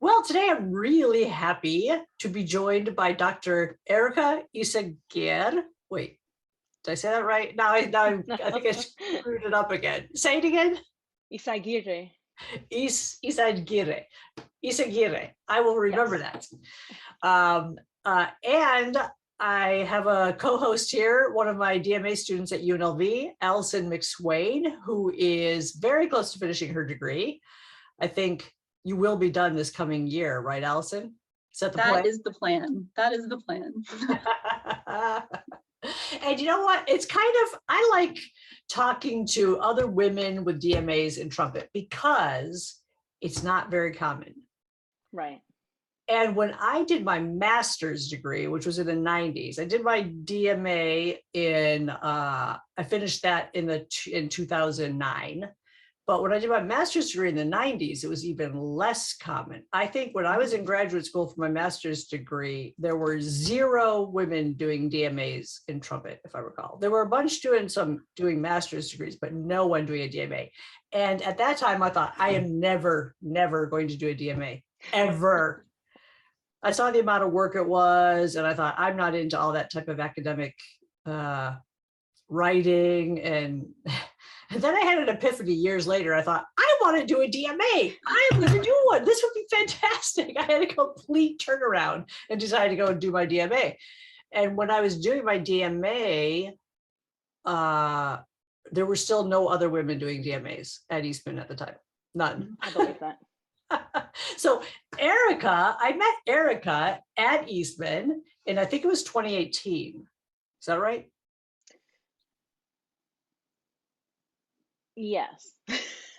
Well, today I'm really happy to be joined by Dr. Erika Izaguirre. Wait, did I say that right? I think I screwed it up again. Say it again. Izaguirre. Izaguirre. Izaguirre. I will remember that. And I have a co-host here, one of my DMA students at UNLV, Allison McSwain, who is very close to finishing her degree. I think you will be done this coming year, right, Allison? Is that the plan? That is the plan. That is the plan. And you know what? It's kind of, I like talking to other women with DMAs in trumpet because it's not very common. Right. And when I did my master's degree, which was in the 90s, I did my DMA I finished that in 2009. But when I did my master's degree in the 90s, it was even less common. I think when I was in graduate school for my master's degree, there were 0 women doing DMAs in trumpet, if I recall. There were a bunch doing master's degrees, but no one doing a DMA. And at that time, I thought, I am never going to do a DMA, ever. I saw the amount of work it was, and I thought, I'm not into all that type of academic writing. And then I had an epiphany years later. I thought, I want to do a DMA. I'm going to do one. This would be fantastic. I had a complete turnaround and decided to go and do my DMA. And when I was doing my DMA, there were still no other women doing DMAs at Eastman at the time. None. I believe that. So Erika, I met Erika at Eastman, and I think it was 2018. Is that right? Yes.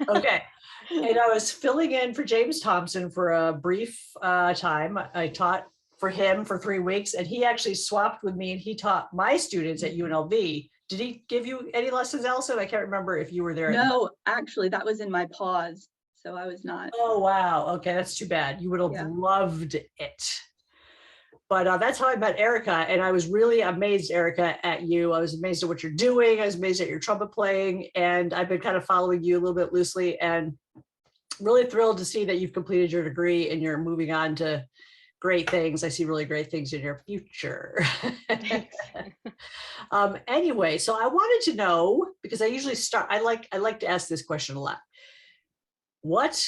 Okay. And I was filling in for James Thompson for a brief time. I taught for him for 3 weeks, and he actually swapped with me, and he taught my students at UNLV. Did he give you any lessons, Allison? I can't remember if you were there. No, actually, that was in my pause, so I was not. Oh, wow. Okay, that's too bad. You would have loved it. But that's how I met Erika, and I was really amazed, Erika, at you. I was amazed at what you're doing. I was amazed at your trumpet playing, and I've been kind of following you a little bit loosely, and really thrilled to see that you've completed your degree and you're moving on to great things. I see really great things in your future. Anyway, so I wanted to know, because I usually start, I like to ask this question a lot. What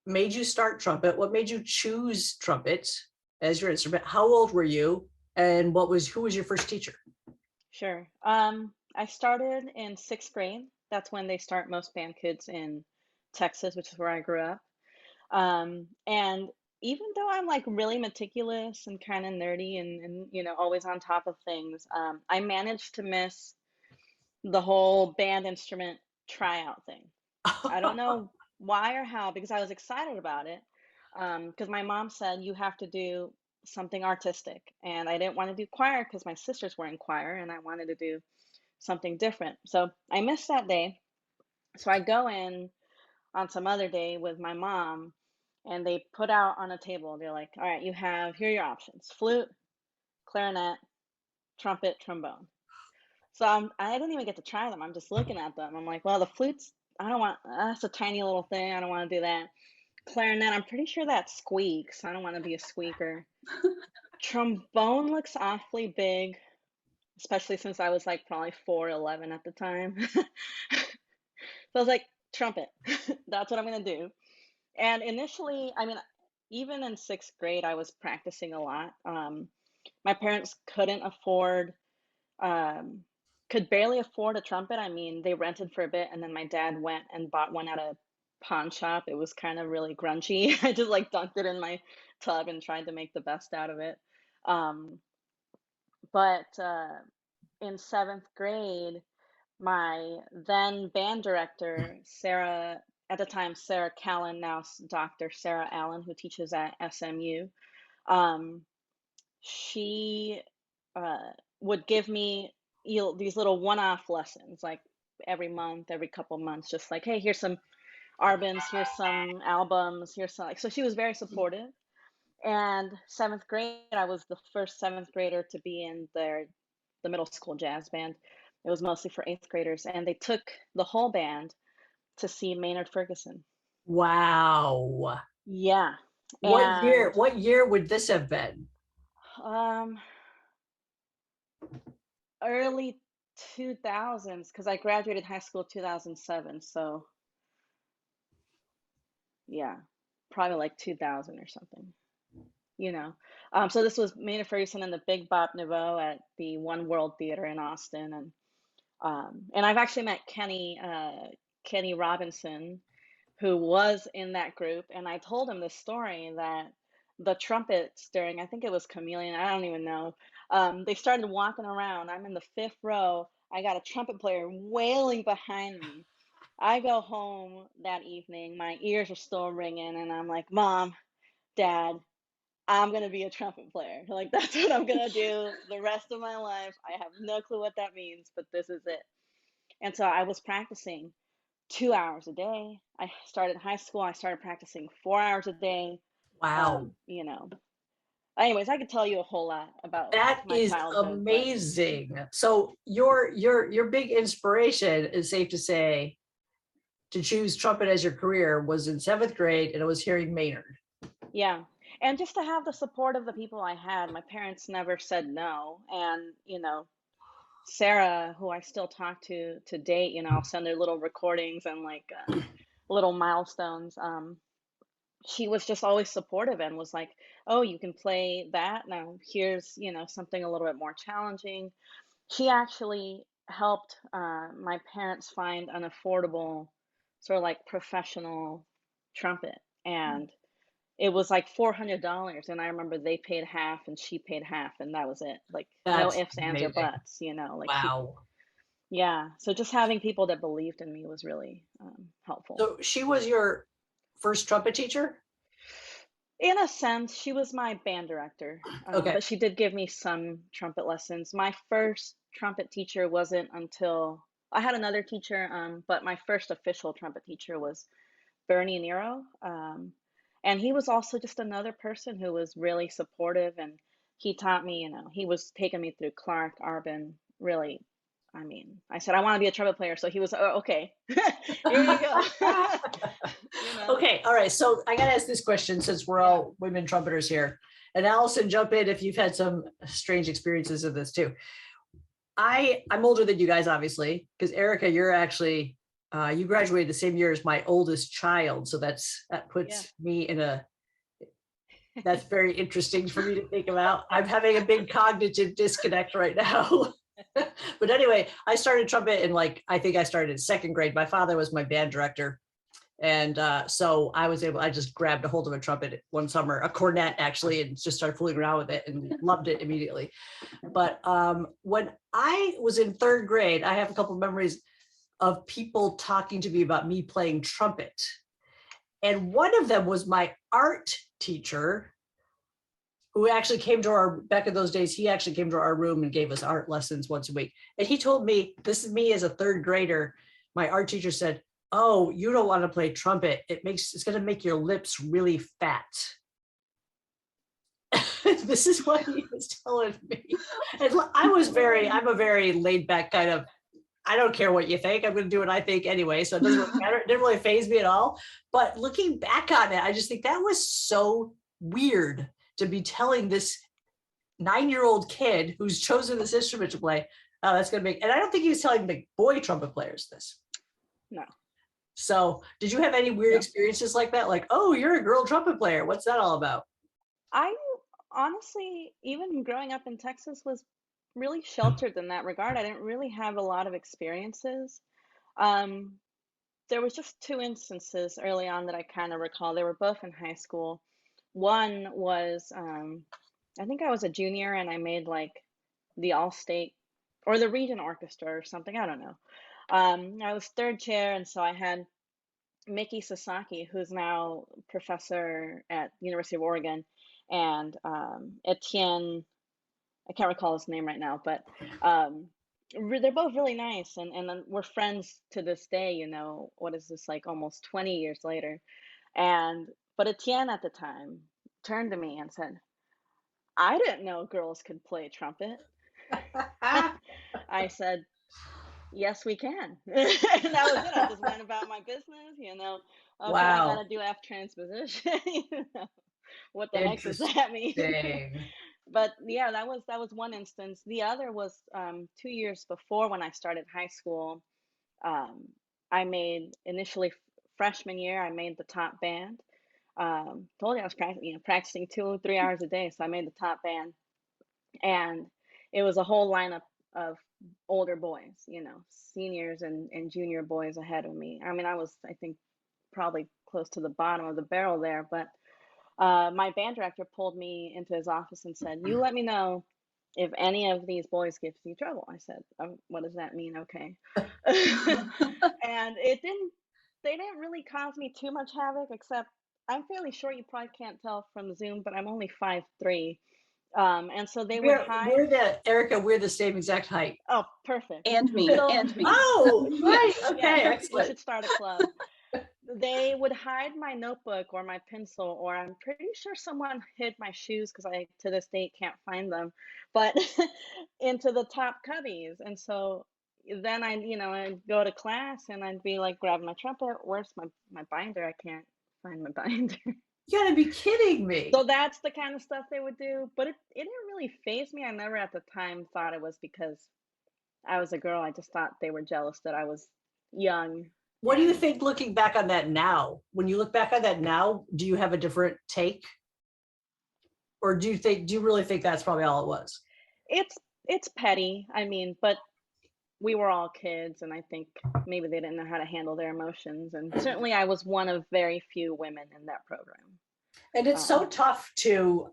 made you start trumpet? What made you choose trumpet as your instrument? How old were you, and who was your first teacher? Sure. I started in 6th grade. That's when they start most band kids in Texas, which is where I grew up. And even though I'm like really meticulous and kind of nerdy and always on top of things, I managed to miss the whole band instrument tryout thing. I don't know why or how, because I was excited about it. Because my mom said you have to do something artistic, and I didn't want to do choir because my sisters were in choir, and I wanted to do something different. So I missed that day. So I go in on some other day with my mom, and they put out on a table, they're like, all right, here are your options: flute, clarinet, trumpet, trombone. So I didn't even get to try them. I'm just looking at them. I'm like, well, the flute's, that's a tiny little thing. I don't want to do that. Clarinet, I'm pretty sure that squeaks. I don't want to be a squeaker. Trombone looks awfully big, especially since I was like probably 4'11" at the time. So I was like, trumpet, that's what I'm going to do. And initially, I mean, even in 6th grade, I was practicing a lot. My parents could barely afford a trumpet. I mean, they rented for a bit, and then my dad went and bought one at a pawn shop. It was kind of really grungy. I just like dunked it in my tub and tried to make the best out of it. But in 7th grade, my then band director, Sarah, at the time, Sarah Callan, now Dr. Sarah Allen, who teaches at SMU, she would give me these little one-off lessons, like every month, every couple months, just like, hey, here's some Arbans, here's some albums, here's some, like, so she was very supportive. And 7th grade, I was the first 7th grader to be in the middle school jazz band. It was mostly for 8th graders, and they took the whole band to see Maynard Ferguson. Wow. Yeah. What year would this have been? Um, early 2000s, because I graduated high school 2007. So yeah, probably like 2000 or something, you know. So this was Maynard Ferguson and the Big Bop Nouveau at the One World Theater in Austin. And I've actually met Kenny Robinson, who was in that group, and I told him this story that the trumpets during, I think it was Chameleon, I don't even know. They started walking around. I'm in the fifth row. I got a trumpet player wailing behind me. I go home that evening. My ears are still ringing, and I'm like, Mom, Dad, I'm gonna be a trumpet player. Like, that's what I'm gonna do the rest of my life. I have no clue what that means, but this is it. And so I was practicing 2 hours a day. I started high school. I started practicing 4 hours a day. Wow. You know. Anyways, I could tell you a whole lot about That my is childhood, but amazing. So your big inspiration, is safe to say, to choose trumpet as your career was in seventh grade, and it was hearing Maynard. yeah. And just to have the support of the people I had, my parents never said no. And, Sarah, who I still talk to date, I'll send her little recordings and like little milestones. She was just always supportive and was like, "Oh, you can play that. Now here's, something a little bit more challenging." She actually helped my parents find an affordable, sort of like professional trumpet, and it was like $400. And I remember they paid half and she paid half, and that was it. Like no That's ifs, ands, or amazing. buts. Like she, Wow. yeah. So just having people that believed in me was really helpful. So she was your first trumpet teacher? In a sense, she was my band director, Okay. but she did give me some trumpet lessons. My first trumpet teacher wasn't until I had another teacher, but my first official trumpet teacher was Bernie Nero. And he was also just another person who was really supportive, and he taught me, he was taking me through Clark, Arbin, really. I mean, I said, I want to be a trumpet player. So he was, oh, okay, here you go. Okay, all right. So I got to ask this question, since we're all women trumpeters here. And Allison, jump in if you've had some strange experiences of this too. I'm older than you guys, obviously, because Erika, you're actually, you graduated the same year as my oldest child. So that puts me in that's very interesting for me to think about. I'm having a big cognitive disconnect right now. But anyway, I started trumpet in I think I started in second grade. My father was my band director. And so I just grabbed a hold of a trumpet one summer, a cornet actually, and just started fooling around with it and loved it immediately. But when I was in third grade, I have a couple of memories of people talking to me about me playing trumpet. And one of them was my art teacher, who actually came to back in those days, he actually came to our room and gave us art lessons once a week. And he told me, this is me as a third grader, my art teacher said, "Oh, you don't want to play trumpet. It's going to make your lips really fat." This is what he was telling me. And I'm a very laid back kind of, I don't care what you think. I'm going to do what I think anyway. So it doesn't really matter. It didn't really faze me at all. But looking back on it, I just think that was so weird to be telling this 9-year-old kid who's chosen this instrument to play, "Oh, that's going to make," and I don't think he was telling the boy trumpet players this. No. So did you have any weird experiences like that? Like, "Oh, you're a girl trumpet player. What's that all about?" I honestly, even growing up in Texas, was really sheltered in that regard. I didn't really have a lot of experiences. There was just two instances early on that I kind of recall. They were both in high school. One was, I think I was a junior and I made like the all-state or the region orchestra or something. I don't know. I was third chair, and so I had Mickey Sasaki, who's now professor at University of Oregon, and Etienne, I can't recall his name right now, but they're both really nice, and then we're friends to this day. What is this, like almost 20 years later? But Etienne at the time turned to me and said, "I didn't know girls could play trumpet." I said, yes, we can. And that was it. I just went about my business, Okay, I Wow. gotta do F transposition. What the heck does that mean? Interesting. But yeah, that was one instance. The other was 2 years before when I started high school. Um, I made initially freshman year, I made the top band. Told you I was practicing 2 or 3 hours a day, so I made the top band, and it was a whole lineup of older boys, seniors and junior boys ahead of me. I mean, I think, probably close to the bottom of the barrel there, but my band director pulled me into his office and said, "You let me know if any of these boys gives you trouble." I said, "What does that mean?" Okay. And they didn't really cause me too much havoc, except I'm fairly short. You probably can't tell from Zoom, but I'm only 5'3". And so they would hide. Erica, we're the same exact height. Oh, perfect. And me, So, and me. Oh, right. Okay, yeah, we excellent. should start a club. They would hide my notebook or my pencil, or I'm pretty sure someone hid my shoes because I, to this date, can't find them, but into the top cubbies. And so then I'd go to class and I'd be like, grabbing my trumpet. Where's my binder? I can't find my binder. You gotta be kidding me. So that's the kind of stuff they would do. But it didn't really faze me. I never at the time thought it was because I was a girl. I just thought they were jealous that I was young. What do you think looking back on that now? When you look back on that now, do you have a different take? Or do you really think that's probably all it was? It's petty. I mean, but we were all kids, and I think maybe they didn't know how to handle their emotions. And certainly I was one of very few women in that program. And it's so tough to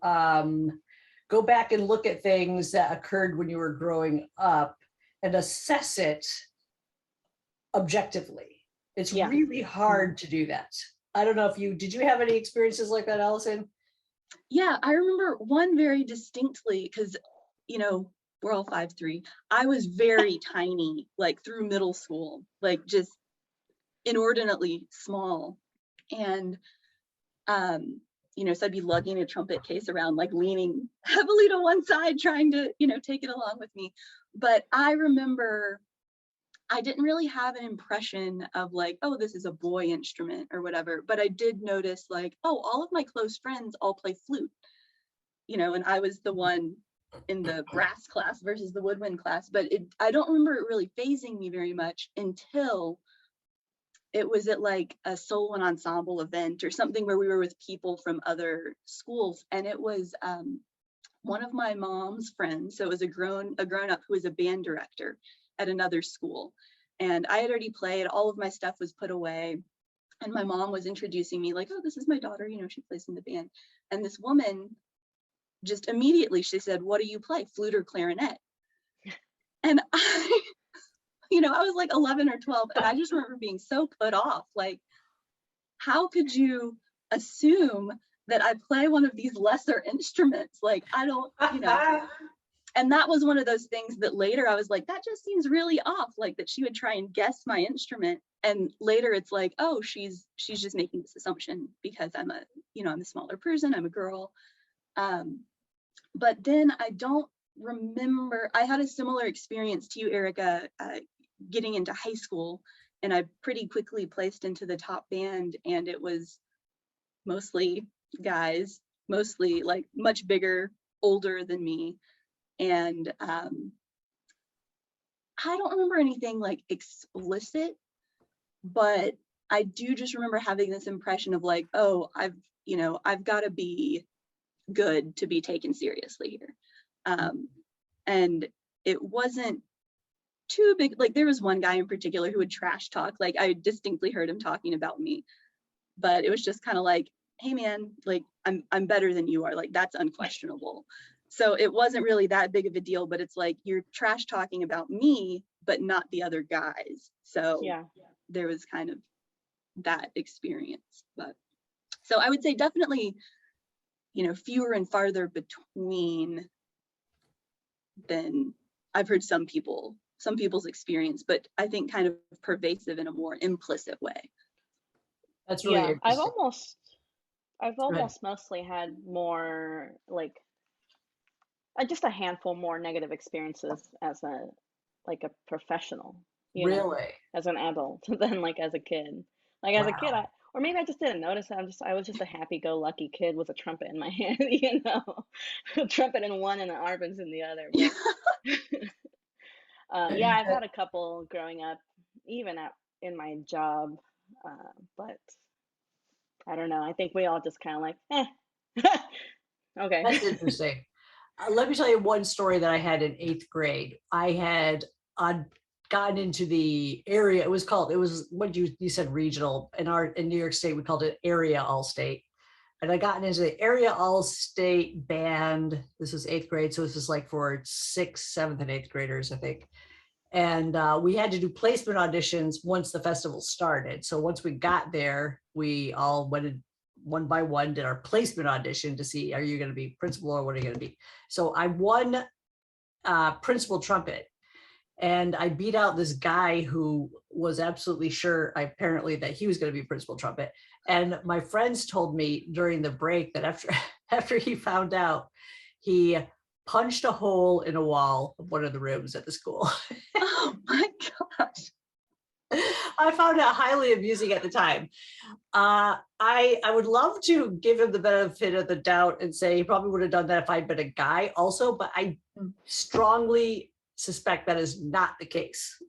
go back and look at things that occurred when you were growing up and assess it objectively. It's really hard to do that. I don't know if did you have any experiences like that, Allison? Yeah, I remember one very distinctly because, we're all 5'3". I was very tiny, like through middle school, like just inordinately small. And, so I'd be lugging a trumpet case around, like leaning heavily to one side, trying to, take it along with me. But I remember I didn't really have an impression of like, oh, this is a boy instrument or whatever. But I did notice like, oh, all of my close friends all play flute, and I was the one in the brass class versus the woodwind class. But I don't remember it really phasing me very much until it was at like a solo and ensemble event or something where we were with people from other schools. And it was one of my mom's friends. So it was a grown up who was a band director at another school. And I had already played, all of my stuff was put away. And my mom was introducing me like, oh, this is my daughter, she plays in the band. And this woman just immediately, she said, what do you play, flute or clarinet? And I was like 11 or 12. And I just remember being so put off. Like, how could you assume that I play one of these lesser instruments? Like, I don't, And that was one of those things that later I was like, that just seems really off, like that she would try and guess my instrument. And later it's like, oh, she's just making this assumption because I'm a smaller person, I'm a girl. But then I don't remember, I had a similar experience to you, Erika, getting into high school, and I pretty quickly placed into the top band, and it was mostly guys, mostly like much bigger, older than me. And I don't remember anything like explicit, but I do just remember having this impression of like, oh, I've got to be good to be taken seriously here. And it wasn't too big. Like there was one guy in particular who would trash talk. Like I distinctly heard him talking about me, but it was just kind of like, hey man, like I'm better than you are. Like that's unquestionable. So it wasn't really that big of a deal, but it's like you're trash talking about me, but not the other guys. So yeah, there was kind of that experience. But so I would say definitely, fewer and farther between than I've heard some people's experience, but I think kind of pervasive in a more implicit way. That's really interesting. I've almost mostly had more like just a handful more negative experiences as a professional. you know, Really? as an adult than like as a kid. Like as a kid, Wow. or maybe I just didn't notice it. I was just a happy-go-lucky kid with a trumpet in my hand, you know, a trumpet in one and an arpents in the other. Yeah. But yeah, I've had a couple growing up, even in my job, but I don't know. I think we all just kind of like, okay. That's interesting. Let me tell you one story that I had in 8th grade. I had gotten into the area. It was what you said regional. In New York State, we called it area all state. And I gotten into the area all state band. This was 8th grade. So this was like for 6th, 7th, and 8th graders, I think. And we had to do placement auditions once the festival started. So once we got there, we all went one by one, did our placement audition to see, are you going to be principal or what are you going to be? So I won principal trumpet, and I beat out this guy who was absolutely sure, apparently, that he was going to be principal trumpet. And my friends told me during the break that after he found out, he punched a hole in a wall of one of the rooms at the school. Oh my gosh. I found it highly amusing at the time. I would love to give him the benefit of the doubt and say he probably would have done that if I'd been a guy also, but I strongly suspect that is not the case.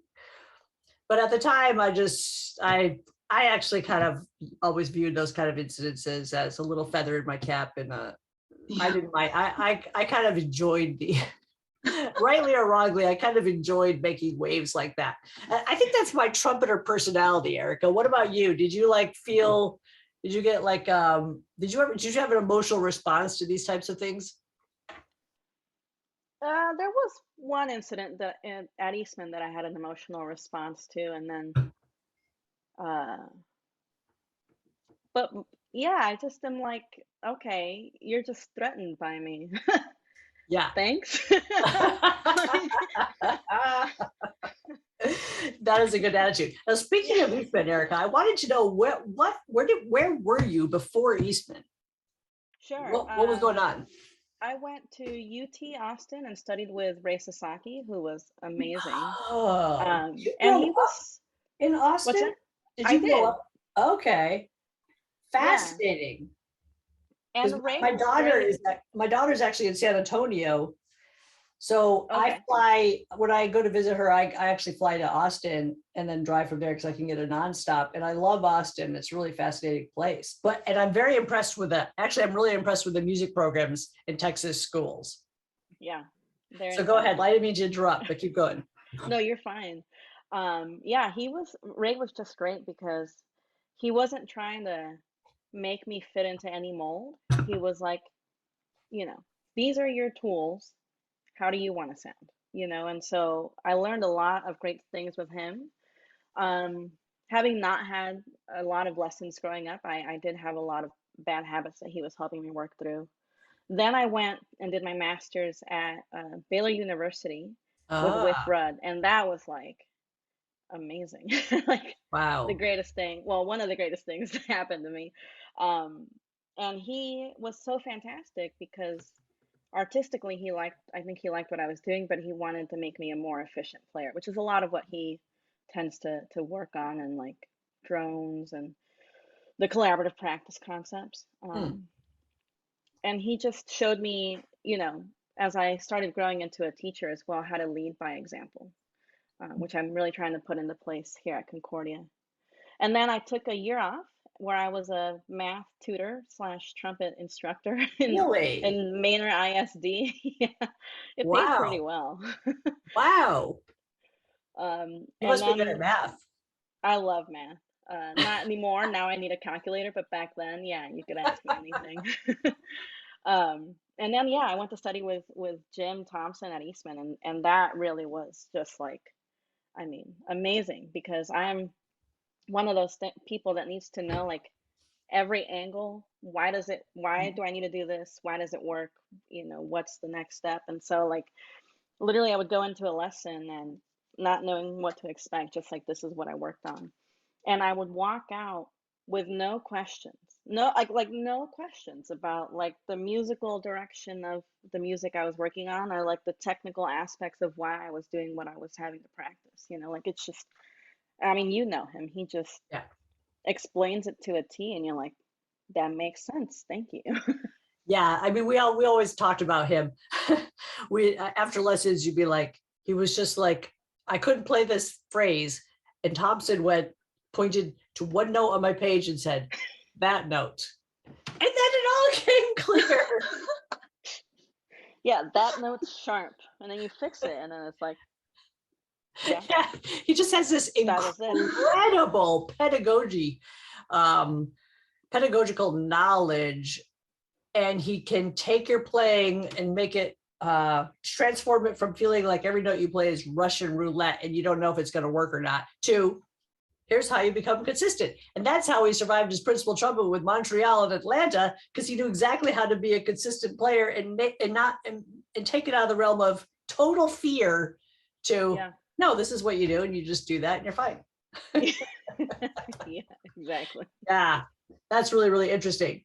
But at the time, I actually kind of always viewed those kind of incidences as a little feather in my cap, and I didn't mind. I kind of enjoyed the rightly or wrongly, I kind of enjoyed making waves like that. I think that's my trumpeter personality, Erika. What about you? Did you did you get like, did you have an emotional response to these types of things? There was one incident at Eastman that I had an emotional response to, and then, uh, but yeah, I just am like, okay, you're just threatened by me. Yeah. Thanks. That is a good attitude. Now, speaking of Eastman, Erika, I wanted to know where were you before Eastman? Sure. What was going on? I went to UT Austin and studied with Ray Sasaki, who was amazing. Oh, you And grew he up was, in what's Austin? that? Did I you grow did. up? Okay. Yeah. Fascinating. Because And Ray was great. my daughter's actually in San Antonio. So I Okay. fly when I go to visit her, I actually fly to Austin and then drive from there because I can get a nonstop. And I love Austin. It's a really fascinating place. And I'm very impressed with I'm really impressed with the music programs in Texas schools. Yeah. They're So go ahead. incredible. I didn't mean to interrupt, but keep going. No, you're fine. Yeah, Ray was just great because he wasn't trying to make me fit into any mold. He was like, you know, these are your tools. How do you want to sound? You know, and so I learned a lot of great things with him. Um, Having not had a lot of lessons growing up, I did have a lot of bad habits that he was helping me work through. Then I went and did my master's at Baylor University with Ah, Rudd, and that was like amazing. Like the wow. greatest thing, well, one of the greatest things that happened to me. Um, and he was so fantastic because artistically I think he liked what I was doing, but he wanted to make me a more efficient player, which is a lot of what he tends to work on, and like drones and the collaborative practice concepts. Hmm. And he just showed me, you know, as I started growing into a teacher as well, how to lead by example, which I'm really trying to put into place here at Concordia. And then I took a year off where I was a math tutor slash trumpet instructor Really? in Manor ISD. Yeah, it paid pretty Wow. well. Wow. You And must be good at then math. I love math. Not anymore. Now I need a calculator, but back then, yeah, you could ask me anything. And then yeah, I went to study with Jim Thompson at Eastman, and that really was just like, I mean, amazing because I'm one of those people that needs to know like every angle. Why do I need to do this? Why does it work? You know, what's the next step? And so like literally I would go into a lesson and not knowing what to expect, just like this is what I worked on. And I would walk out with no questions. No, like no questions about like the musical direction of the music I was working on, or like the technical aspects of why I was doing what I was having to practice. Like it's just, I mean, you know him. He just Yeah. explains it to a T, and you're like, that makes sense. Thank you. Yeah, I mean, we always talked about him. We after lessons, you'd be like, he was just like, I couldn't play this phrase, and Thompson pointed to one note on my page and said, that note, and then it all came clear. Yeah, that note's sharp, and then you fix it, and then it's like, yeah, Yeah, he just has this that was it. incredible pedagogical knowledge, and he can take your playing and make it transform it from feeling like every note you play is Russian roulette and you don't know if it's going to work or not, to here's how you become consistent. And that's how he survived his principal trouble with Montreal and Atlanta, because he knew exactly how to be a consistent player and take it out of the realm of total fear to, Yeah. no, this is what you do, and you just do that and you're fine. Yeah, exactly. Yeah, that's really, really interesting.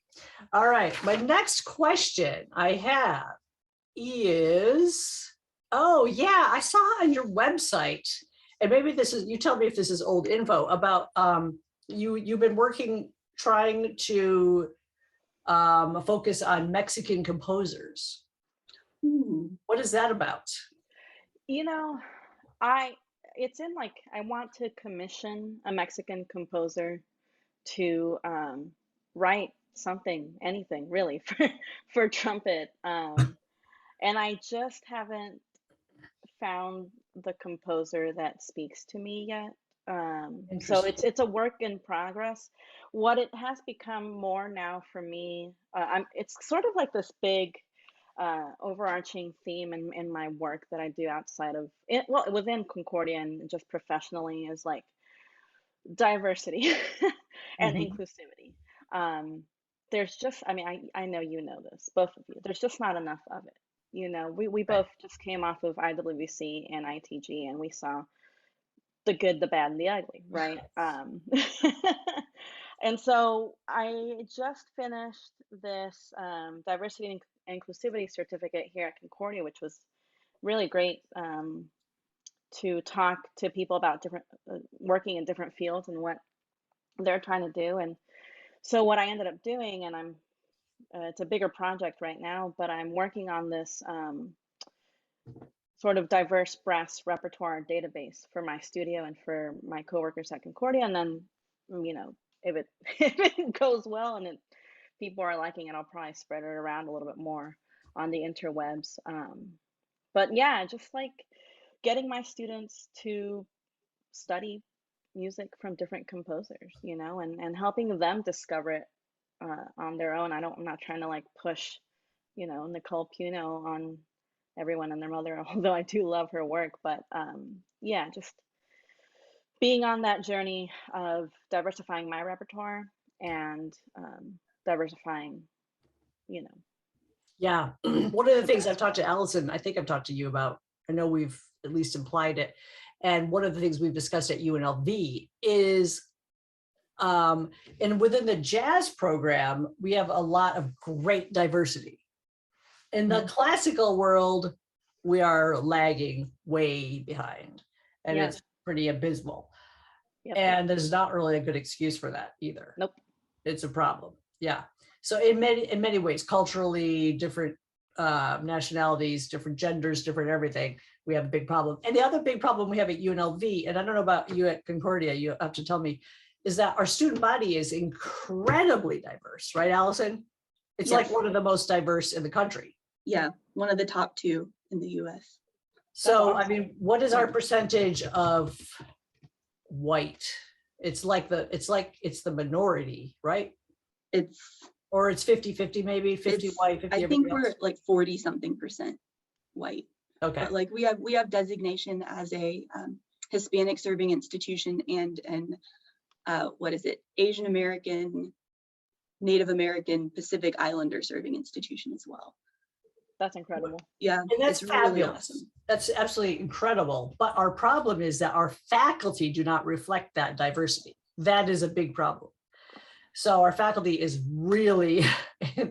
All right, my next question I have is, oh yeah, I saw on your website, and maybe this is, you tell me if this is old info, about you've been trying to focus on Mexican composers. What is that about? It's in like, I want to commission a Mexican composer to write something, anything really, for trumpet. And I just haven't found the composer that speaks to me yet. So it's a work in progress. What it has become more now for me, it's sort of like this big overarching theme in my work that I do outside of it, well, within Concordia and just professionally, is like diversity and inclusivity. There's just, I mean, I know you know this, both of you. There's just not enough of it. We both just came off of IWC and ITG, and we saw the good, the bad, and the ugly, right? And so I just finished this diversity and inclusivity certificate here at Concordia, which was really great, to talk to people about different working in different fields and what they're trying to do. And so what I ended up doing, and it's a bigger project right now, but I'm working on this sort of diverse brass repertoire database for my studio and for my coworkers at Concordia. And then, if it if it goes well and people are liking it, I'll probably spread it around a little bit more on the interwebs. But yeah, just like getting my students to study music from different composers, and helping them discover it on their own. I'm not trying to like push, Nicole Puno on everyone and their mother, although I do love her work. But yeah, just being on that journey of diversifying my repertoire and diversifying, Yeah, one of the things I've talked to Allison, I think I've talked to you about, I know we've at least implied it, and one of the things we've discussed at UNLV is, and within the jazz program, we have a lot of great diversity. In the classical world, we are lagging way behind, and it's pretty abysmal. Yep. And there's not really a good excuse for that either. Nope. It's a problem. Yeah. So in many ways, culturally, different nationalities, different genders, different everything, we have a big problem. And the other big problem we have at UNLV, and I don't know about you at Concordia, you have to tell me, is that our student body is incredibly diverse, right, Allison? It's like one of the most diverse in the country. Yeah, one of the top 2 in the US. So, awesome. I mean, what is our percentage of white? It's the minority, right? It's 50-50, maybe 50 white, 50 I think we're like 40-something% white. Okay. But like we have designation as a Hispanic serving institution and what is it? Asian American, Native American, Pacific Islander serving institution as well. That's incredible. Yeah, and that's fabulous. Really awesome. That's absolutely incredible. But our problem is that our faculty do not reflect that diversity. That is a big problem. So our faculty is really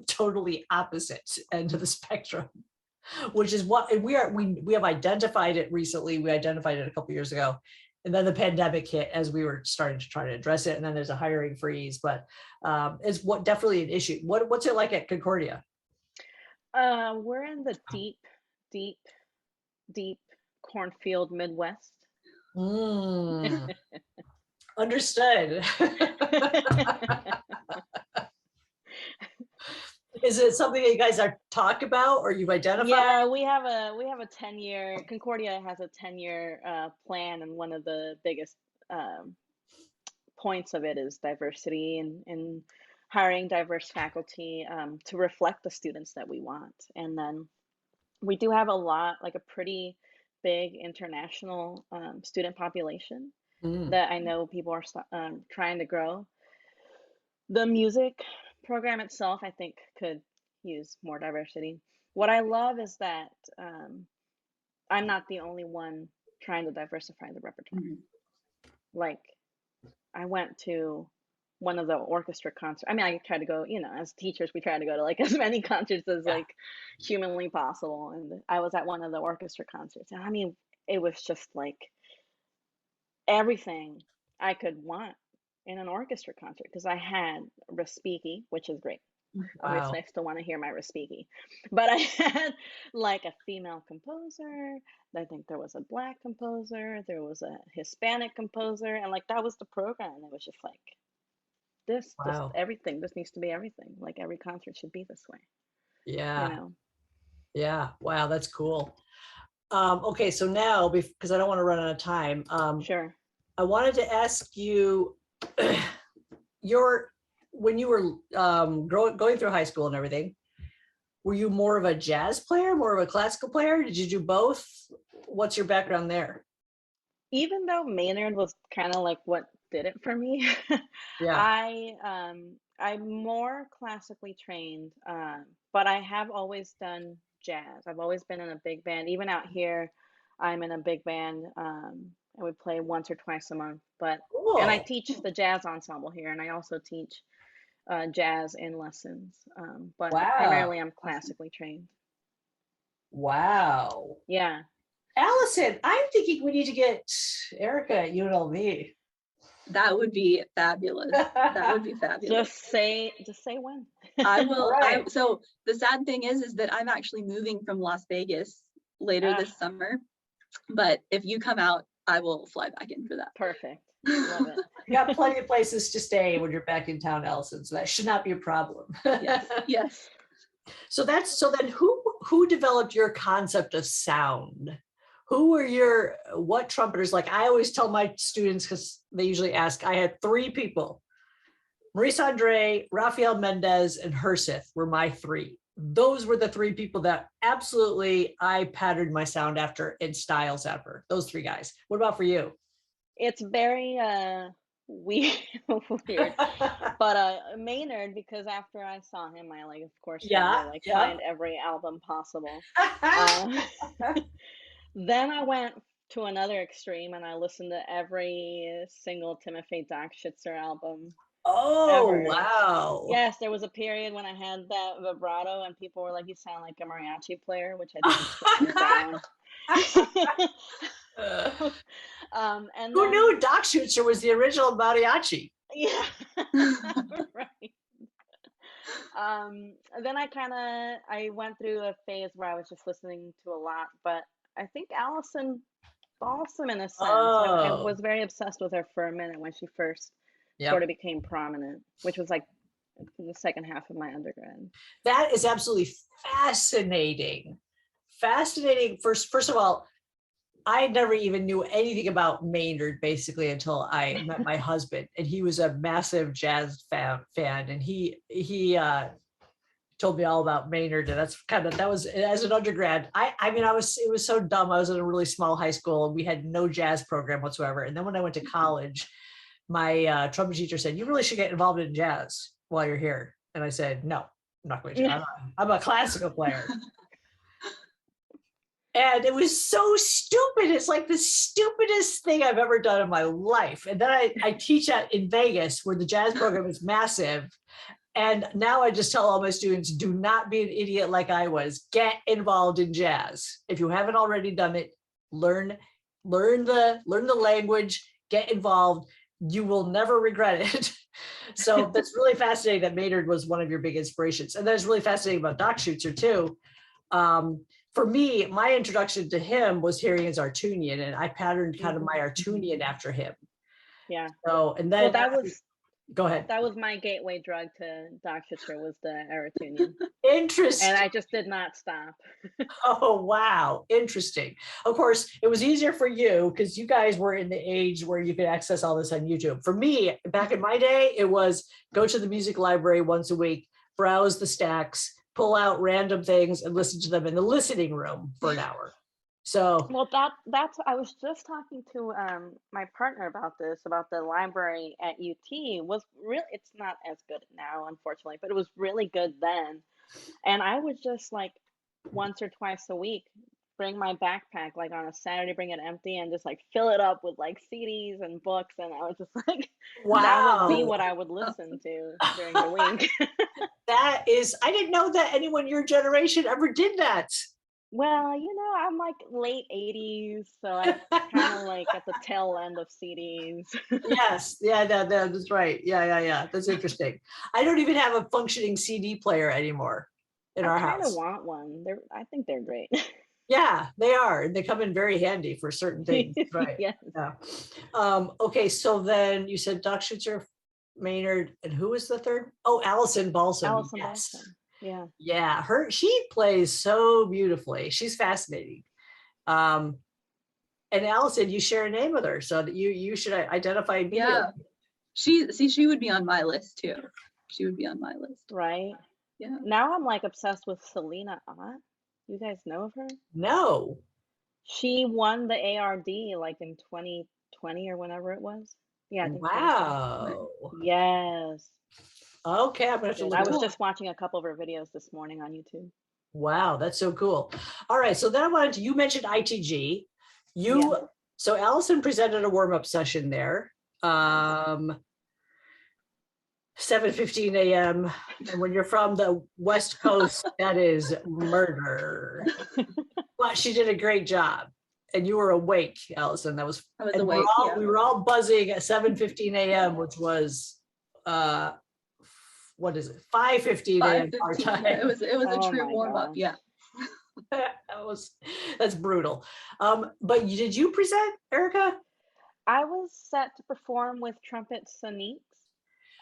totally opposite end of the spectrum, which is what we have identified it recently. We identified it a couple years ago. And then the pandemic hit as we were starting to try to address it. And then there's a hiring freeze, but it's definitely an issue. What's it like at Concordia? We're in the deep cornfield Midwest. Understood. Is it something that you guys are talk about or you've identified? Yeah, we have a 10-year, Concordia has a 10-year plan, and one of the biggest points of it is diversity and hiring diverse faculty to reflect the students that we want. And then we do have a pretty big international student population that I know people are trying to grow. The music program itself, I think, could use more diversity. What I love is that I'm not the only one trying to diversify the repertoire. Like, I went to one of the orchestra concerts. I mean, I try to go, as teachers, we try to go to like as many concerts as like humanly possible. And I was at one of the orchestra concerts. And I mean, it was just like everything I could want in an orchestra concert, because I had Respighi, which is great. Obviously, I still want to hear my Respighi, but I had like a female composer. I think there was a Black composer. There was a Hispanic composer, and like that was the program. It was just like this everything. This needs to be everything. Like every concert should be this way. Yeah. Yeah. Wow, that's cool. Okay, so now, because I don't want to run out of time. Sure. I wanted to ask you, when you were going through high school and everything, were you more of a jazz player, more of a classical player? Did you do both? What's your background there? Even though Maynard was kind of like what did it for me, I'm more classically trained, but I have always done jazz. I've always been in a big band. Even out here, I'm in a big band. I would play once or twice a month, and I teach the jazz ensemble here, and I also teach jazz in lessons. But primarily I'm classically trained. Wow. Yeah. Allison, I'm thinking we need to get Erika at UNLV. That would be fabulous. That would be fabulous. Just say when. I will. Right. So the sad thing is that I'm actually moving from Las Vegas later this summer. But if you come out, I will fly back in for that. Perfect. Love it. You got plenty of places to stay when you're back in town, Allison. So that should not be a problem. Yes. So then who developed your concept of sound? Who were what trumpeters? Like I always tell my students, because they usually ask, I had 3 people. Maurice Andre, Rafael Mendez, and Herseth were my 3. Those were the 3 people that absolutely I patterned my sound after and styles after. Those 3 guys. What about for you? It's very weird, but Maynard, because after I saw him, I like, of course, find every album possible. Then I went to another extreme and I listened to every single Timofey Dockschitzer album. Oh, ever. Wow. Yes, there was a period when I had that vibrato and people were like, you sound like a mariachi player, which I didn't down. And who knew Dockschitzer was the original mariachi? Yeah. Right. Then I went through a phase where I was just listening to a lot, but I think Allison Balsam, in a sense. I was very obsessed with her for a minute when she first sort of became prominent, which was like in the second half of my undergrad. That is absolutely fascinating. Fascinating. First of all, I never even knew anything about Maynard basically until I met my husband, and he was a massive jazz fan, and he told me all about Maynard, and that was as an undergrad. It was so dumb. I was in a really small high school and we had no jazz program whatsoever. And then when I went to college, my trumpet teacher said, you really should get involved in jazz while you're here. And I said, no, I'm not going to. I'm a classical player. And it was so stupid. It's like the stupidest thing I've ever done in my life. And then I teach in Vegas, where the jazz program is massive. And now I just tell all my students, do not be an idiot like I was. Get involved in jazz. If you haven't already done it, learn the language, get involved. You will never regret it. So that's really fascinating that Maynard was one of your big inspirations. And that's really fascinating about Doc Schutzer too. For me, my introduction to him was hearing his Artunian, and I patterned kind of my Artunian after him. Yeah. So, and then go ahead. That was my gateway drug to Doc Schutzer, was the Aratunian. Interesting. And I just did not stop. Oh, wow. Interesting. Of course, it was easier for you because you guys were in the age where you could access all this on YouTube. For me, back in my day, it was go to the music library once a week, browse the stacks, pull out random things and listen to them in the listening room for an hour. So, well, that's I was just talking to my partner about this, about the library at UT. Was really, it's not as good now, unfortunately, but it was really good then. And I would just like once or twice a week bring my backpack, like on a Saturday, bring it empty and just like fill it up with like CDs and books. And I was just like, wow, that would be what I would listen to during the week. That is, I didn't know that anyone your generation ever did that. Well, you know, I'm like late 80s, so I'm kind of like at the tail end of CDs. Yes, yeah, that's right. Yeah. That's interesting. I don't even have a functioning CD player anymore in our house. I kind of want one. I think they're great. Yeah, they are. They come in very handy for certain things. Right. Yes. Yeah. Okay, so then you said Doc Schutzer, Maynard, and who was the third? Oh, Allison Balsam. Allison yes. Balsam. Yeah. Yeah, she plays so beautifully. She's fascinating. And Allison, you share a name with her, so that you should identify immediately. Yeah. She would be on my list too. She would be on my list. Right. Yeah. Now I'm like obsessed with Selena Ott. You guys know of her? No. She won the ARD like in 2020 or whenever it was. Yeah. I think wow. Yes. Okay, I'm gonna have to look. I was just watching a couple of her videos this morning on YouTube. Wow, that's so cool. All right, so then I wanted to, you mentioned ITG. So Allison presented a warm-up session there. 7:15 a.m. And when you're from the West Coast, that is murder. But she did a great job. And you were awake, Allison. I was awake. We were all buzzing at 7:15 a.m., which was what is it? 5:15 a.m. our time. It was a true warm-up. Yeah. That's brutal. But did you present, Erika? I was set to perform with Trumpet Sneaks.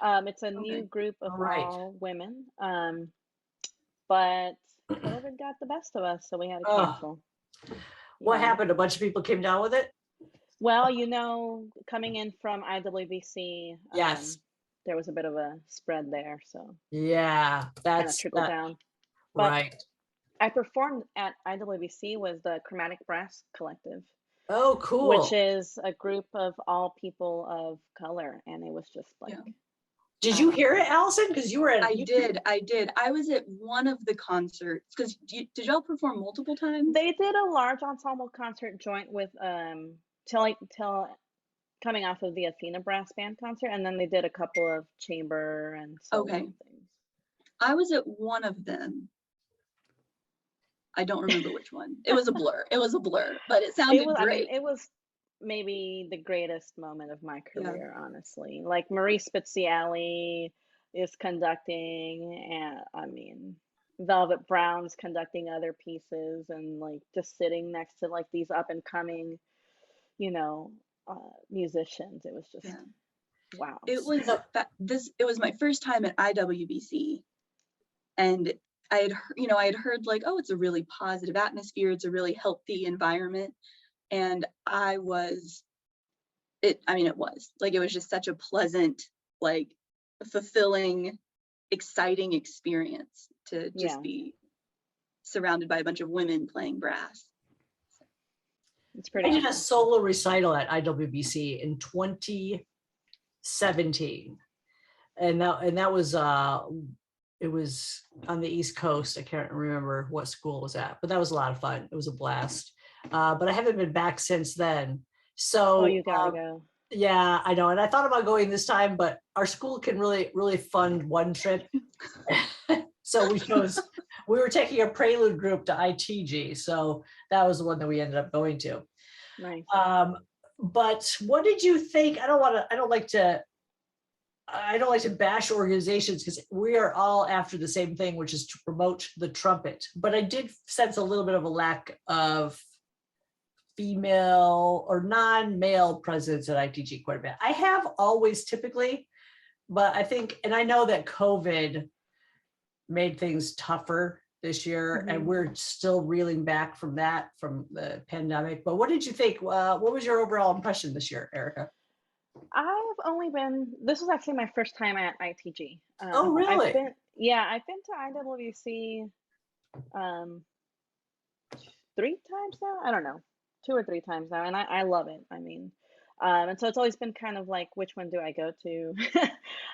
It's a new group of all women. But COVID got the best of us, so we had to cancel. What happened? A bunch of people came down with it? Well, you know, coming in from IWBC, yes, there was a bit of a spread there. So yeah, that's trickled down. But right. I performed at IWBC with the Chromatic Brass Collective. Oh, cool. Which is a group of all people of color. And it was just like... Yeah. Did you hear it, Allison? Because you were at... I did. I was at one of the concerts. Because did y'all perform multiple times? They did a large ensemble concert joint with... till coming off of the Athena Brass Band concert. And then they did a couple of chamber and solo things. I was at one of them. I don't remember which one. It was a blur. But it sounded great. I mean, it was maybe the greatest moment of my career, honestly. Like Marie Speziali is conducting, and I mean, Velvet Brown's conducting other pieces, and like just sitting next to like these up and coming, you know, musicians. It was just wow. It was my first time at IWBC, and I had heard like, oh, it's a really positive atmosphere. It's a really healthy environment. And it was just such a pleasant, like fulfilling, exciting experience to just be surrounded by a bunch of women playing brass. It's pretty. I did a solo recital at IWBC in 2017. And that was it was on the East Coast. I can't remember what school it was at, but that was a lot of fun. It was a blast. but I haven't been back since then. Oh, So you gotta go. yeah, I know. And I thought about going this time, but our school can really fund one trip. So we were taking a prelude group to ITG. So that was the one that we ended up going to. Nice. But what did you think? I don't like to bash organizations because we are all after the same thing, which is to promote the trumpet. But I did sense a little bit of a lack of female or non-male presence at ITG quite a bit. I have always typically, but I think, and I know that COVID made things tougher this year, and we're still reeling back from the pandemic. But what did you think? What was your overall impression this year, Erika? This was actually my first time at ITG. Oh, really? I've been to IWC 3 times now. I don't know, 2 or 3 times now, and I love it. I mean, and so it's always been kind of like, which one do I go to?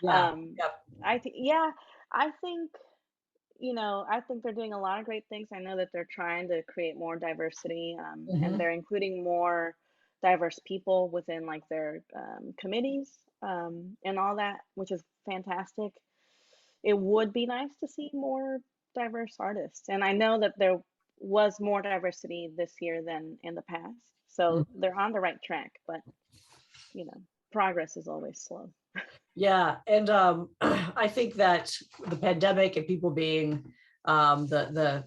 Yeah. Yep. I think, I think they're doing a lot of great things. I know that they're trying to create more diversity, and they're including more diverse people within like their committees, and all that, which is fantastic. It would be nice to see more diverse artists, and I know that there was more diversity this year than in the past. So they're on the right track, but progress is always slow. Yeah, and I think that the pandemic and people being the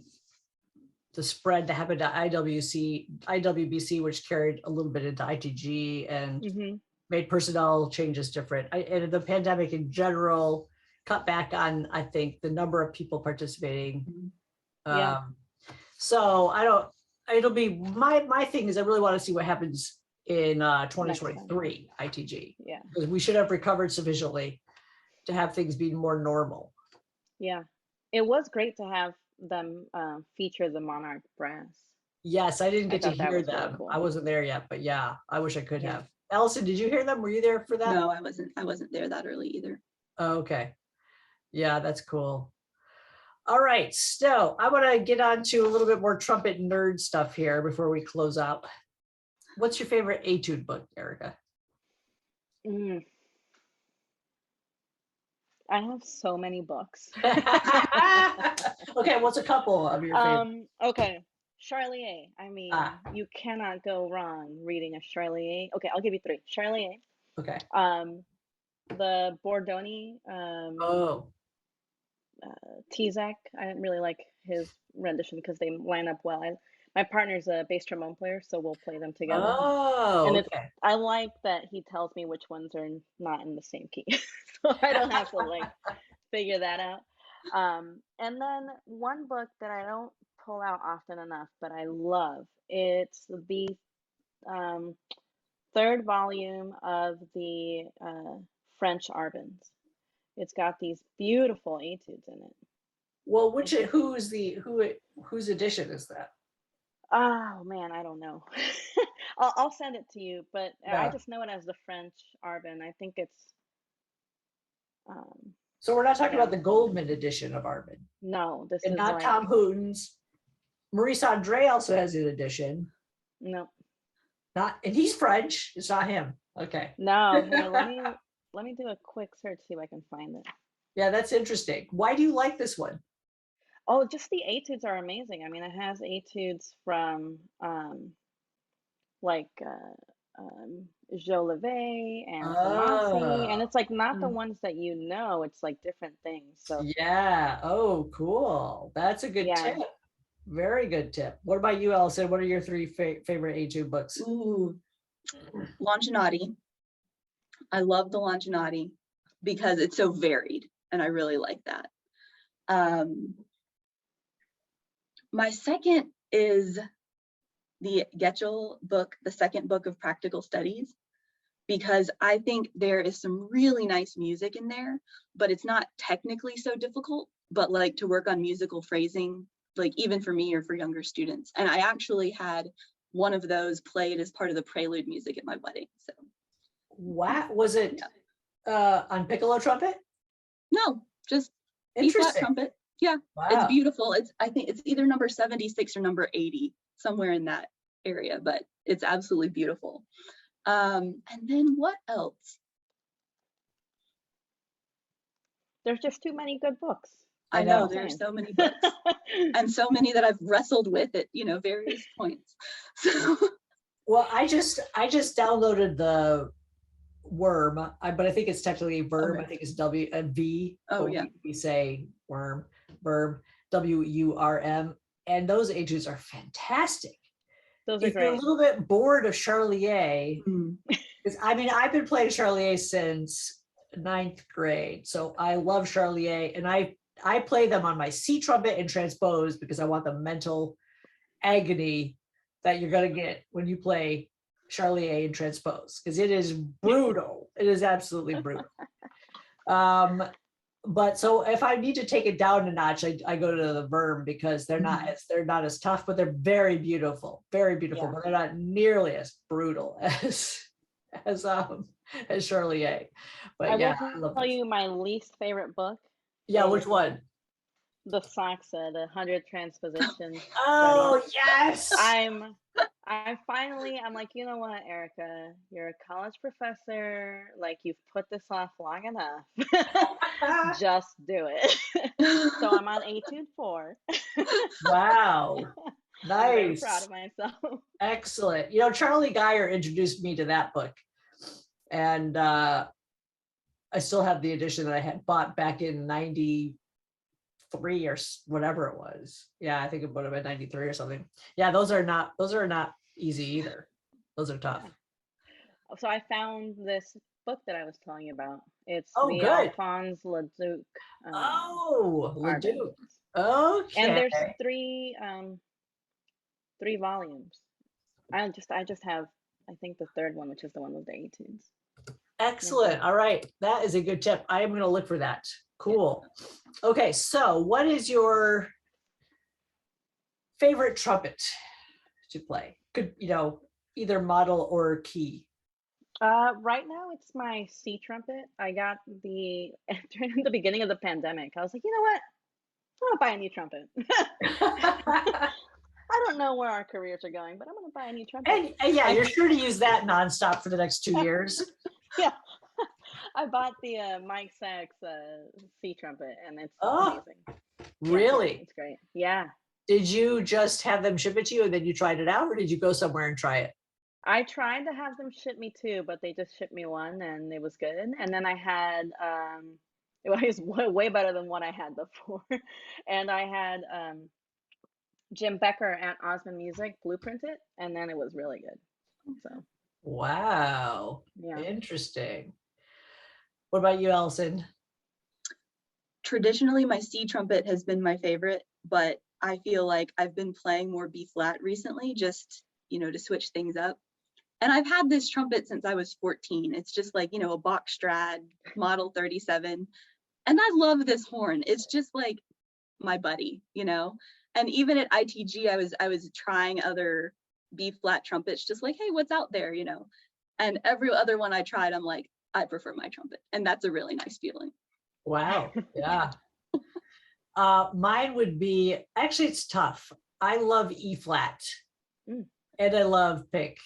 spread that happened to IWBC, which carried a little bit into ITG and made personnel changes different. And the pandemic in general cut back on, I think, the number of people participating. Yeah. So it'll be my thing is I really want to see what happens in 2023 ITG. Yeah. Because we should have recovered sufficiently to have things be more normal. Yeah. It was great to have them feature the Monarch Brass. Yes, I didn't get to hear really them. cool. I wasn't there yet, but yeah, I wish I could have. Allison, did you hear them? Were you there for that? No, I wasn't there that early either. Oh, okay. Yeah, that's cool. All right, so I want to get on to a little bit more trumpet nerd stuff here before we close out. What's your favorite etude book, Erika? I have so many books. Okay, what's a couple of your favorite? Okay, Charlier. I mean, you cannot go wrong reading a Charlier. Okay, I'll give you 3. Charlier. Okay. The Bordoni. Tizak. I really like his rendition because they line up well. My partner's a bass trombone player, so we'll play them together. Oh, and okay. I like that he tells me which ones are not in the same key, so I don't have to like figure that out. And then one book that I don't pull out often enough, but I love, it's the 3rd volume of the French Arbands. It's got these beautiful etudes in it. Well, whose edition is that? Oh man, I don't know. I'll send it to you, but I just know it as the French Arbin. I think it's so we're not talking about the Goldman edition of Arbin. No, this and is not like Tom Hooten's. Maurice Andre also has an edition. No. And he's French. It's not him. Okay. No, here, let me do a quick search, see if I can find it. Yeah, that's interesting. Why do you like this one? Oh, just the etudes are amazing. I mean, it has etudes from like Jolivet and Tomasi, and it's like not the ones that it's like different things. So yeah. Oh, cool. That's a good tip. Very good tip. What about you, Allison? What are your 3 favorite etude books? Ooh, Lancinati. I love the Lancinati because it's so varied, and I really like that. My second is the Getchell book, the 2nd book of practical studies, because I think there is some really nice music in there, but it's not technically so difficult, but like to work on musical phrasing, like even for me or for younger students. And I actually had one of those played as part of the prelude music at my wedding. So what was it? On piccolo trumpet? No, just E-flat trumpet. Yeah. Wow. It's beautiful. I think it's either number 76 or number 80, somewhere in that area, but it's absolutely beautiful. And then what else? There's just too many good books. I know there's so many books and so many that I've wrestled with at, you know, various points. So Well, I just downloaded the Worm, but I think it's technically Verb. Okay. I think it's W-V. Oh, yeah. We say Worm, Verb, W-U-R-M. And those ages are fantastic. Those are If you're a great. little bit bored of Charlier, Mm. because I mean, I've been playing Charlier since 9th grade. So I love Charlier, and I play them on my C trumpet and transpose because I want the mental agony that you're going to get when you play Charlier and transpose, because it is brutal. It is absolutely brutal. But so if I need to take it down a notch, I go to the Verb, because they're not as tough, but they're very beautiful, Yeah. but they're not nearly as brutal as Charlier. But I yeah, will tell you my least favorite book. Yeah, is which one? The Saxa, the 100 Transpositions. Oh, yes. I'm like, you know what, Erica, you're a college professor. Like, you've put this off long enough. Just do it. So I'm on Etude 4. Wow. I'm very Nice. proud of myself. Excellent. You know, Charlie Geyer introduced me to that book. And I still have the edition that I had bought back in 93 or whatever it was. Yeah, I think it would have been 93 or something. Yeah, those are not easy either. Those are tough. So I found this book that I was telling you about. It's Oh, the good. Alphonse Leduc. Leduc. Artist. Okay. And there's three volumes. I just have, I think, the third one, which is the one with the etudes. Excellent. All right. That is a good tip. I am going to look for that. Cool. Okay. So what is your favorite trumpet to play? Could, you know, either model or key. Right now it's my C trumpet. I got during the beginning of the pandemic. I was like, you know what? I want to buy a new trumpet. I don't know where our careers are going, but I'm going to buy a new trumpet. And yeah, you're sure to use that nonstop for the next 2 years. Yeah. I bought the Mike Sachs C trumpet, and it's amazing. Really? Yeah, it's great. Yeah. Did you just have them ship it to you and then you tried it out, or did you go somewhere and try it? I tried to have them ship me 2, but they just shipped me 1, and it was good. And then I had it was way better than what I had before. And I had Jim Becker at Osmond Music blueprint it, and then it was really good. So wow. Yeah. Interesting. What about you, Allison? Traditionally, my C trumpet has been my favorite, but I feel like I've been playing more B flat recently, just, you know, to switch things up. And I've had this trumpet since I was 14. It's just like, you know, a Bach Strad model 37. And I love this horn. It's just like my buddy, you know. And even at ITG, I was trying other B flat trumpets, just like, hey, what's out there, you know. And every other one I tried, I'm like, I prefer my trumpet. And that's a really nice feeling. Wow. Yeah. Mine would be, actually, it's tough. I love E flat and I love pick.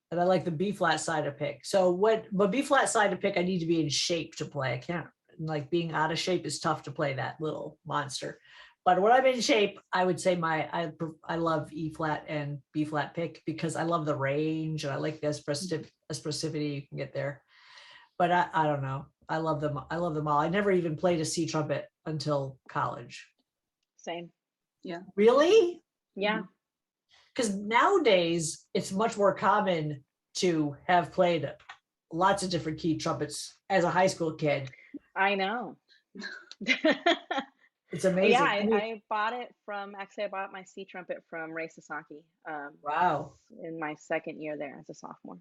And I like the B flat side of pick. So but B flat side of pick, I need to be in shape to play. I can't, like, being out of shape is tough to play that little monster. But when I'm in shape, I would say I love E flat and B flat pick, because I love the range and I like the expressivity you can get there. But I don't know. I love them. I love them all. I never even played a C trumpet until college. Same. Yeah. Really? Yeah. Because nowadays it's much more common to have played lots of different key trumpets as a high school kid. I know. It's amazing. Yeah, I bought it I bought my C trumpet from Ray Sasaki. Wow. In my second year there as a sophomore.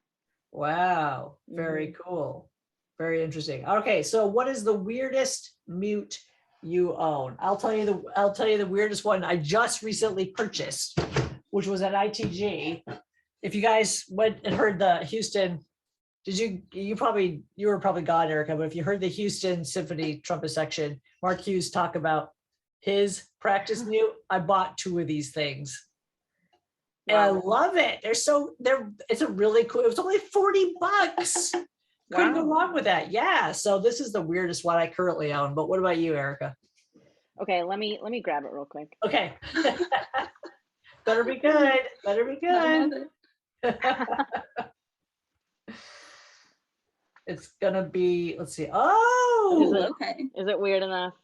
Wow. Very cool. Very interesting. Okay, so what is the weirdest mute you own? I'll tell you the weirdest one I just recently purchased, which was at ITG. If you guys went and heard the Houston, you were probably gone, Erica, but if you heard the Houston Symphony trumpet section, Mark Hughes talk about his practice mute, I bought 2 of these things. And I Wow. love it. It's a really cool, it was only $40. Couldn't go Wow. wrong with that. Yeah. So this is the weirdest one I currently own. But what about you, Erica? Okay, let me grab it real quick. Okay. Better be good. Better be I love good. it. It's gonna be, let's see. Oh, Is it- Okay. Is it weird enough?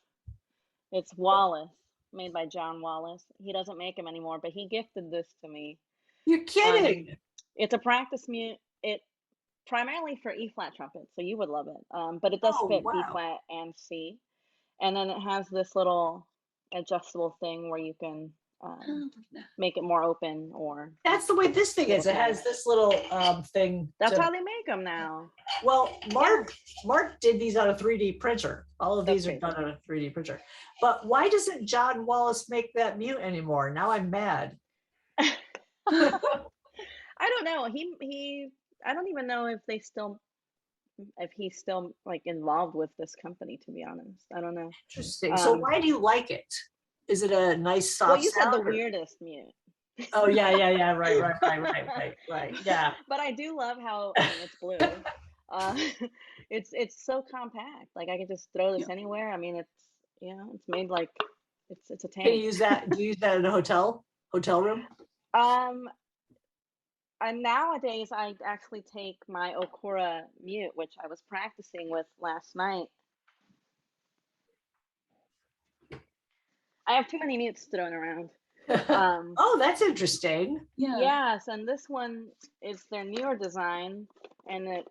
It's Wallace, made by John Wallace. He doesn't make them anymore, but he gifted this to me. you're kidding. It's a practice mute. It primarily for E flat trumpet, so you would love it. But it does Oh, fit B wow. flat and C, and then it has this little adjustable thing where you can make it more open, or That's the way this thing is. It has this little thing. that's how they make them now. Well, Mark did these on a 3D printer. All of these are That's done on a 3D printer. But why doesn't John Wallace make that mute anymore? Now I'm mad. I don't know. He I don't even know if he's still like involved with this company, to be honest. I don't know. Interesting. So why do you like it? Is it a nice soft Well, you said the sound or- weirdest mute. Oh yeah. Right. Yeah. But I do love how it's blue. It's so compact. Like I can just throw this anywhere. I mean, it's made like it's a tank. Can you use that? Do you use that in a hotel room? And nowadays I actually take my Okura mute, which I was practicing with last night. I have too many mutes thrown around. Oh, that's interesting. Yeah. Yes, and this one is their newer design, and it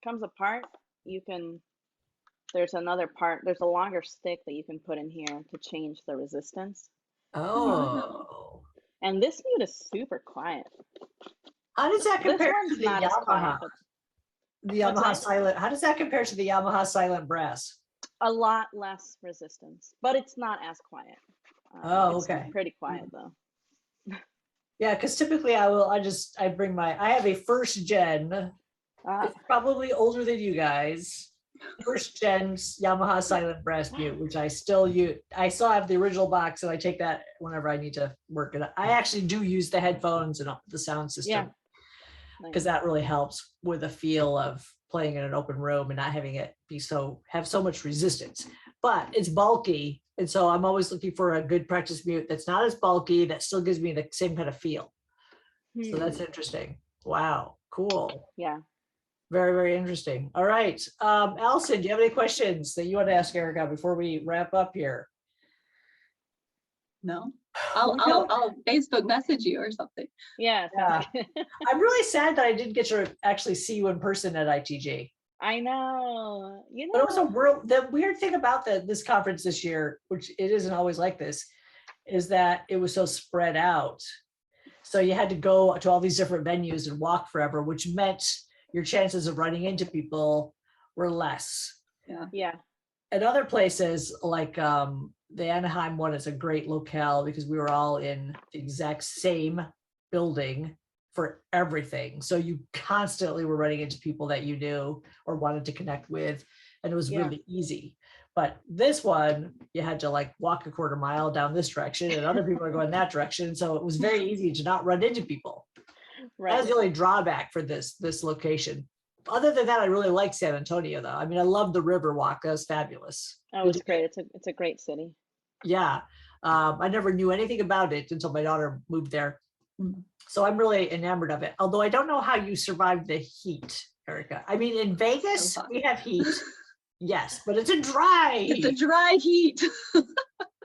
comes apart. There's another part, there's a longer stick that you can put in here to change the resistance. Oh. And this mute is super quiet. How does that This compare to one's the not as quiet, Yamaha? but The What's Yamaha that? silent. How does that compare to the Yamaha silent brass? a lot less resistance, but it's not as quiet. Oh, It's okay. pretty quiet though. Yeah, because typically I bring I have a first gen. It's probably older than you guys. First gen Yamaha silent brass mute, which I still use. I still have the original box, and I take that whenever I need to work it. I actually do use the headphones and the sound system because that really helps with the feel of playing in an open room and not having it have so much resistance. But it's bulky, and so I'm always looking for a good practice mute that's not as bulky, that still gives me the same kind of feel. So that's interesting. Wow, cool. Yeah. Very, very interesting. All right. Allison, do you have any questions that you want to ask Erica before we wrap up here? No. I'll Facebook message you or something. Yeah. I'm really sad that I didn't get to actually see you in person at ITG. I know. But it was the weird thing about this conference this year, which it isn't always like this, is that it was so spread out. So you had to go to all these different venues and walk forever, which meant your chances of running into people were less. Yeah. At other places, like the Anaheim one is a great locale because we were all in the exact same building for everything. So you constantly were running into people that you knew or wanted to connect with, and it was really easy. But this one, you had to like walk a quarter mile down this direction, and other people are going that direction. So it was very easy to not run into people. Right. That was the only drawback for this location. Other than that, I really like San Antonio, though. I mean, I love the river walk. That was fabulous. Oh, it's great. It's a great city. Yeah. I never knew anything about it until my daughter moved there. So I'm really enamored of it. Although I don't know how you survived the heat, Erica. I mean, in Vegas, we have heat. Yes, but it's a dry heat. It's a dry heat.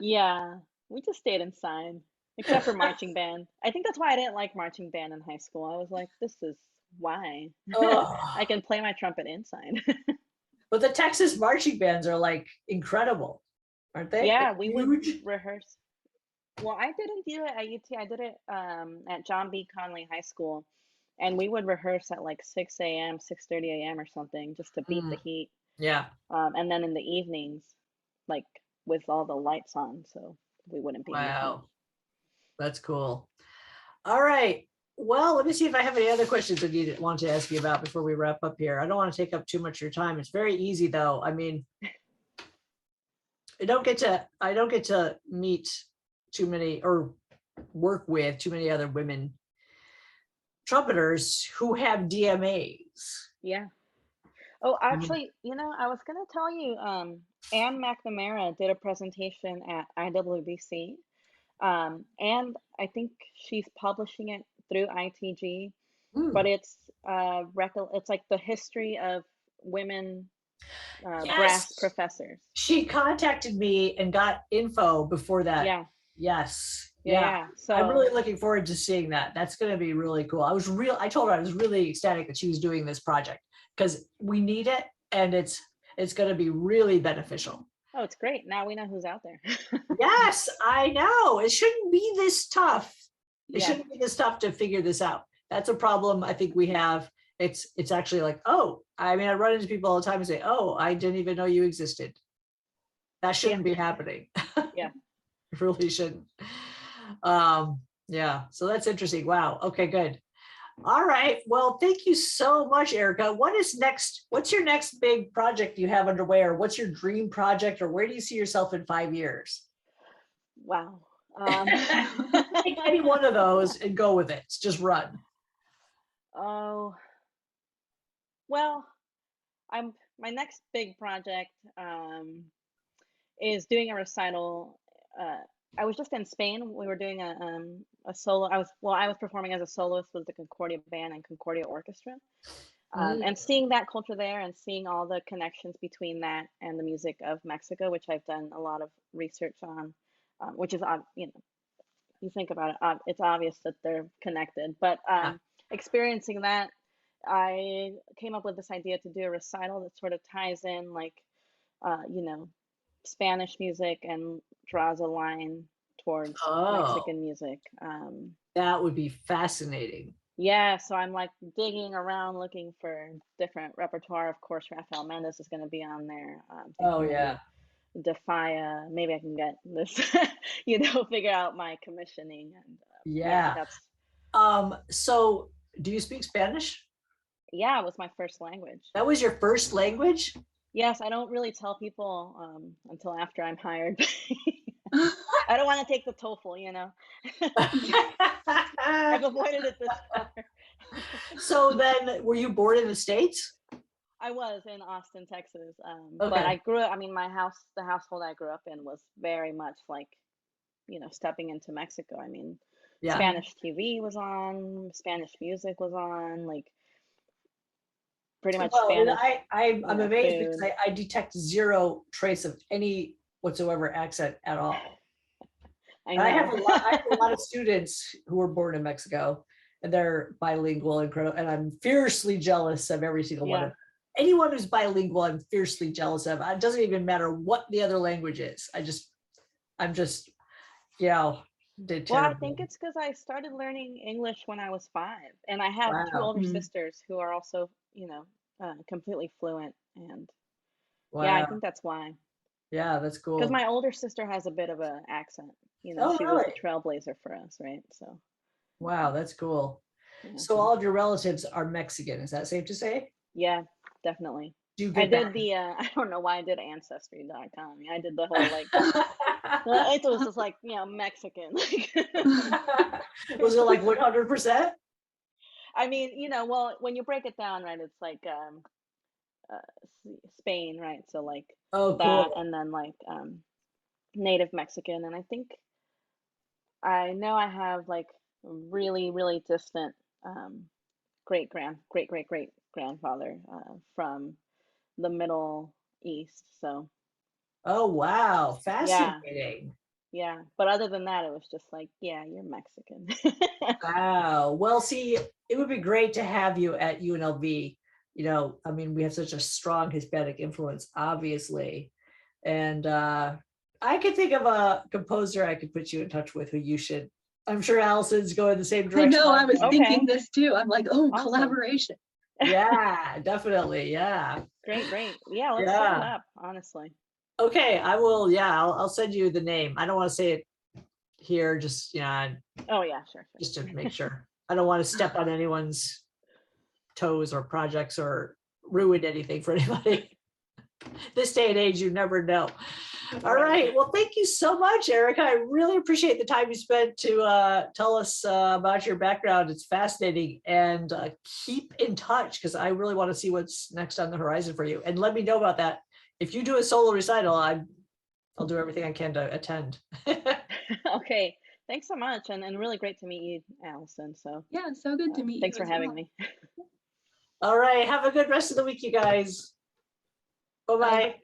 Yeah. We just stayed inside, except for marching band. I think that's why I didn't like marching band in high school. I was like, this is why. I can play my trumpet inside. But the Texas marching bands are like incredible, aren't they? Yeah, Like, we huge. would rehearse. Well, I didn't do it at UT. I did it at John B. Conley High School, and we would rehearse at like 6 a.m., 6:30 a.m. or something, just to beat the heat. Yeah. And then in the evenings, like with all the lights on, so we wouldn't be in the heat. Wow. That's cool. All right. Well, let me see if I have any other questions that you want to ask you about before we wrap up here. I don't want to take up too much of your time. It's very easy, though. I mean, I don't get to meet too many or work with too many other women trumpeters who have DMAs. Yeah. Oh, actually, I was gonna tell you, Anne McNamara did a presentation at IWBC, and I think she's publishing it through ITG, but it's it's like the history of women brass Yes. professors. She contacted me and got info before that. Yeah. Yes. Yeah. So I'm really looking forward to seeing that. That's going to be really cool. I told her I was really ecstatic that she was doing this project because we need it and it's going to be really beneficial. Oh, it's great. Now we know who's out there. Yes, I know. It shouldn't be this tough. It Yeah. shouldn't be this tough to figure this out. That's a problem I think we have. It's actually like, oh, I mean, I run into people all the time and say, oh, I didn't even know you existed. That shouldn't be happening. Yeah. It really shouldn't. Yeah, so that's interesting. Wow. Okay, good. All right. Well, thank you so much, Erika. What's your next big project you have underway, or what's your dream project, or where do you see yourself in 5 years? Wow. Take any one of those and go with it. Just run. Oh, well, my next big project is doing a recital. I was just in Spain. We were doing a solo. I was performing as a soloist with the Concordia Band and Concordia Orchestra, and seeing that culture there, and seeing all the connections between that and the music of Mexico, which I've done a lot of research on, which is you think about it, it's obvious that they're connected. But experiencing that, I came up with this idea to do a recital that sort of ties in, like, Spanish music and draws a line towards Mexican music. That would be fascinating. Yeah, so I'm like digging around looking for different repertoire. Of course, Rafael Mendes is going to be on there. Oh yeah. Defia. Maybe I can get this, figure out my commissioning. And that's. So do you speak Spanish? Yeah, it was my first language. That was your first language? Yes, I don't really tell people until after I'm hired. I don't want to take the TOEFL, I've avoided it this far. So then, were you born in the States? I was in Austin, Texas. But I grew up, the household I grew up in was very much like, stepping into Mexico. I mean, Spanish TV was on, Spanish music was on, like, pretty much Spanish. I'm amazed because I detect zero trace of any whatsoever accent at all. I have a lot of students who were born in Mexico, and they're bilingual and I'm fiercely jealous of every single one of them. Anyone who's bilingual, I'm fiercely jealous of. It doesn't even matter what the other language is. I'm just, well, I think it's because I started learning English when I was 5, and I have 2 older sisters who are also, completely fluent, and I think that's why. Yeah, that's cool. Because my older sister has a bit of an accent. She was a trailblazer for us, right? So. Wow, that's cool. Yeah, so all of your relatives are Mexican. Is that safe to say? Yeah, definitely. I did I don't know why I did Ancestry.com. I did the whole it was just like, Mexican. Was it like 100%? I mean, well, when you break it down, right, it's like Spain, right? So like that, cool. And then like native Mexican, and I think I know I have like really, really distant great grandfather from the Middle East. So. Oh wow, fascinating. Yeah, but other than that, it was just like, yeah, you're Mexican. Wow. Well, see, it would be great to have you at UNLV. I mean, we have such a strong Hispanic influence, obviously. And I could think of a composer I could put you in touch with who you should. I'm sure Allison's going the same direction. I know, I was thinking this too. I'm like, awesome. Collaboration. Yeah, definitely. Yeah. Great. Yeah, let's set it up, honestly. Okay, I will. Yeah, I'll send you the name. I don't want to say it here, just Oh yeah, sure. Just to make sure. I don't want to step on anyone's toes or projects or ruin anything for anybody. This day and age, you never know. All right. Well, thank you so much, Erika. I really appreciate the time you spent to tell us about your background. It's fascinating, and keep in touch because I really want to see what's next on the horizon for you. And let me know about that. If you do a solo recital, I'll do everything I can to attend. Okay. Thanks so much. And really great to meet you, Allison. So Yeah, so good to meet thanks you for as having well. me. All right. Have a good rest of the week, you guys. Bye-bye.